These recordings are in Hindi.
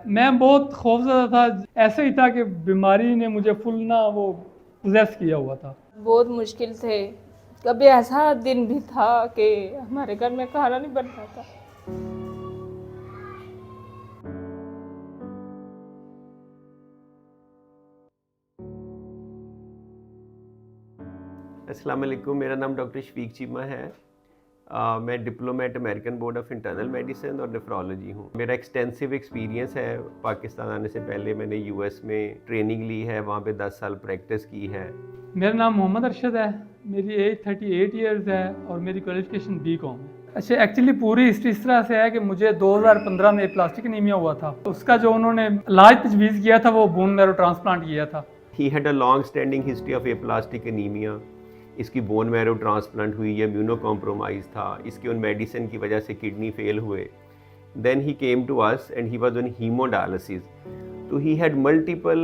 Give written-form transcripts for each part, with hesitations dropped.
मैं बहुत खौफज़दा था, ऐसे ही था कि बीमारी ने मुझे फुल ना वो पोज़ेस किया हुआ था। बहुत मुश्किल थे। कभी ऐसा दिन भी था कि हमारे घर में खाना नहीं बन रहा था। अस्सलाम वालेकुम, मेरा नाम डॉक्टर शफीक चीमा है। मैं diplomat American board of internal medicine और नेफ्रोलॉजी हूँ। मेरा एक्सटेंसिव एक्सपीरियंस है। पाकिस्तान आने से पहले मैंने यूएस में ट्रेनिंग ली है, वहाँ पे 10 साल प्रैक्टिस की है। मेरा नाम मोहम्मद अरशद है, मेरी एज 38 इयर्स है और मेरी क्वालिफिकेशन बीकॉम है। अच्छा, एक्चुअली पूरी हिस्ट्री इस तरह से है कि मुझे 2015 में प्लास्टिक एनीमिया हुआ था। उसका जो उन्होंने इलाज तजवीज़ किया था वो बोन मैरो ट्रांसप्लांट किया था। He had a long standing history of aplastic anaemia. इसकी बोन मैरो ट्रांसप्लांट हुई, ये इम्यूनो कॉम्प्रोमाइज़ था, इसके उन मेडिसिन की वजह से किडनी फेल हुए। Then he came to us and he was on haemodialysis. तो he had multiple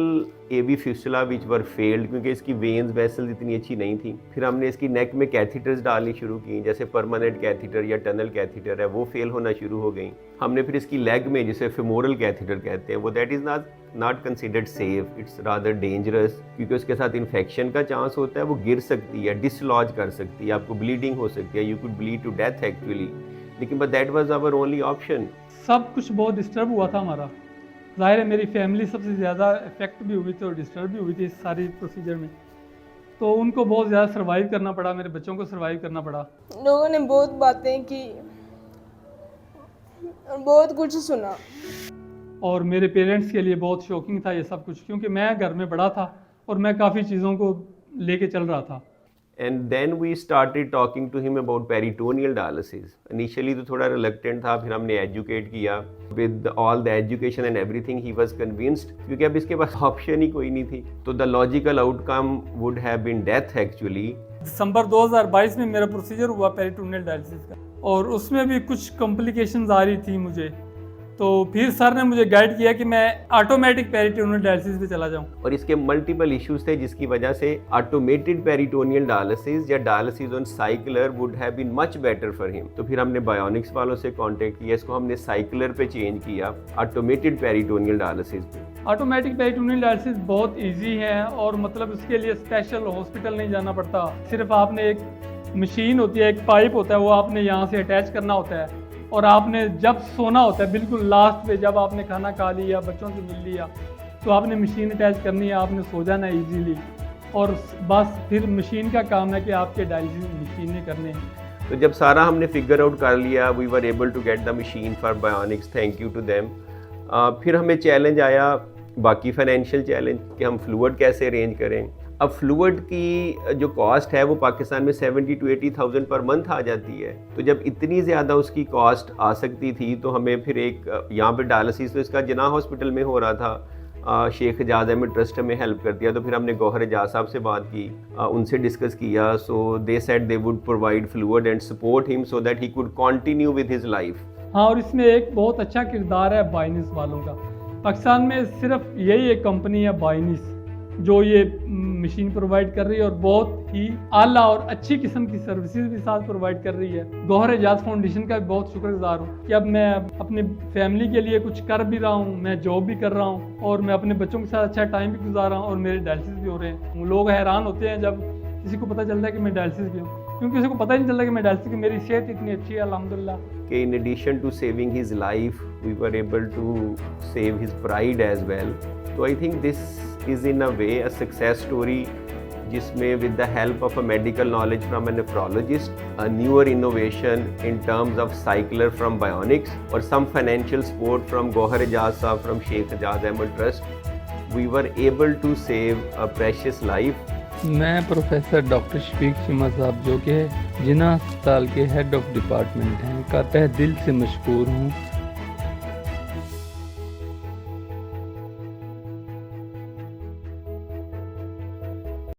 AV fistula which were failed, क्योंकि इसकी वेन्स वेसल्स इतनी अच्छी नहीं थी। फिर हमने इसकी नेक में कैथीटर्स डालनी शुरू की, जैसे परमानेंट कैथीटर या टनल कैथीटर है, वो फेल होना शुरू हो गई। हमने फिर इसकी लेग में, जिसे फेमोरल कैथीटर कहते हैं, वो that is not considered safe, it's rather dangerous, क्योंकि उसके साथ इन्फेक्शन का चांस होता है, वो गिर सकती है, डिसलॉज कर सकती है, आपको ब्लीडिंग हो सकती है, you could bleed to death actually. लेकिन but that was our only option. सब कुछ बहुत डिस्टर्ब हुआ था हमारा। ज़ाहिर है मेरी फैमिली सबसे ज़्यादा इफेक्ट भी हुई थी और डिस्टर्ब भी हुई थी इस सारी प्रोसीजर में। तो उनको बहुत ज़्यादा सर्वाइव करना पड़ा, मेरे बच्चों को सर्वाइव करना पड़ा। लोगों ने बहुत बातें की और बहुत कुछ सुना। और मेरे पेरेंट्स के लिए बहुत शॉकिंग था ये सब कुछ, क्योंकि मैं घर में बड़ा था और मैं काफ़ी चीज़ों को लेके चल रहा था। And then we started talking to him about peritoneal dialysis. Initially तो थोड़ा reluctant था, फिर हमने educate किया with all the education and everything. He was convinced, क्योंकि अब इसके पास option ही कोई नहीं थी। तो the logical outcome would have been death actually. दिसंबर 2022 में मेरा प्रोसीजर हुआ पेरिटोनियल डायलिसिस का, और उसमें भी कुछ कॉम्प्लिकेशंस आ रही थी मुझे। तो फिर सर ने मुझे गाइड किया कि मैं ऑटोमेटिक पेरिटोनियल डायलिसिस पे चला जाऊं। और इसके मल्टीपल इश्यूज थे, जिसकी वजह से ऑटोमेटेड पेरिटोनियल डायलिसिस या dialysis on cycler would have been much better for him. तो फिर हमने बायोनिक्स वालों से कांटेक्ट किया, इसको हमने साइक्लर पे चेंज किया, ऑटोमेटेड पेरिटोनियल डायलिसिस पे। ऑटोमेटिक पेरिटोनियल डायलिसिस बहुत इजी है, और मतलब उसके लिए स्पेशल हॉस्पिटल नहीं जाना पड़ता। सिर्फ आपने एक मशीन होती है, एक पाइप होता है, वो आपने यहाँ से अटैच करना होता है, और आपने जब सोना होता है बिल्कुल लास्ट पे, जब आपने खाना खा लिया, बच्चों से मिल लिया, तो आपने मशीन अटैच करनी है, आपने सो जाना है ईजीली, और बस फिर मशीन का काम है कि आपके डायलिसिस मशीन ने करने हैं। तो जब सारा हमने फिगर आउट कर लिया, we were able to get the machine for bionics, thank you to them. फिर हमें चैलेंज आया, बाकी फाइनेंशियल चैलेंज, कि हम फ्लूइड कैसे अरेंज करें। अब फ्लूइड की जो कॉस्ट है वो पाकिस्तान में 70,000 to 80,000 पर मंथ आ जाती है। तो जब इतनी ज़्यादा उसकी कॉस्ट आ सकती थी, तो हमें फिर एक यहाँ पे डायलिसिस तो इसका जिन्ना हॉस्पिटल में हो रहा था, शेख एजाज अहमद ट्रस्ट में हेल्प कर दिया। तो फिर हमने गौहर एजाज साहब से बात की, उनसे डिस्कस किया। So they said they would provide fluid and support him so that he could continue with his life. हाँ, और इसमें एक बहुत अच्छा किरदार है बाइनिस वालों का। पाकिस्तान में सिर्फ यही एक कंपनी है बाइनिस जो ये मशीन प्रोवाइड कर रही है, और बहुत ही आला और अच्छी किस्म की सर्विसेज भी साथ प्रोवाइड कर रही है। गौहर एजाज फाउंडेशन का भी बहुत शुक्रगुजार हूँ कि अब मैं अपने फैमिली के लिए कुछ कर भी रहा हूँ, मैं जॉब भी कर रहा हूँ, और मैं अपने बच्चों के साथ अच्छा टाइम भी गुजार रहा हूँ, और मेरे डायलिसिस भी हो रहे हैं। लोग हैरान होते हैं जब किसी को पता चलता है कि मैं डायलिसिस भी हूँ, क्योंकि किसी को पता ही नहीं चलता कि मैं डायलिसिस की, मेरी सेहत इतनी अच्छी है अल्हम्दुलिल्लाह। कि in addition to saving his life, we were able to save his pride as well. So I think this is in a way a success story, जिसमें with the help of a medical knowledge from a nephrologist, a newer innovation in terms of cycler from Bionics, or some financial support from Gohar Ejaz Sahab from Sheikh Ejaz Ahmad Trust, we were able to save a precious life. मैं प्रोफेसर डॉक्टर शफीक चीमा साहब, जो कि जिन्ना अस्पताल के हेड ऑफ डिपार्टमेंट हैं, का तहे दिल से मशकूर हूँ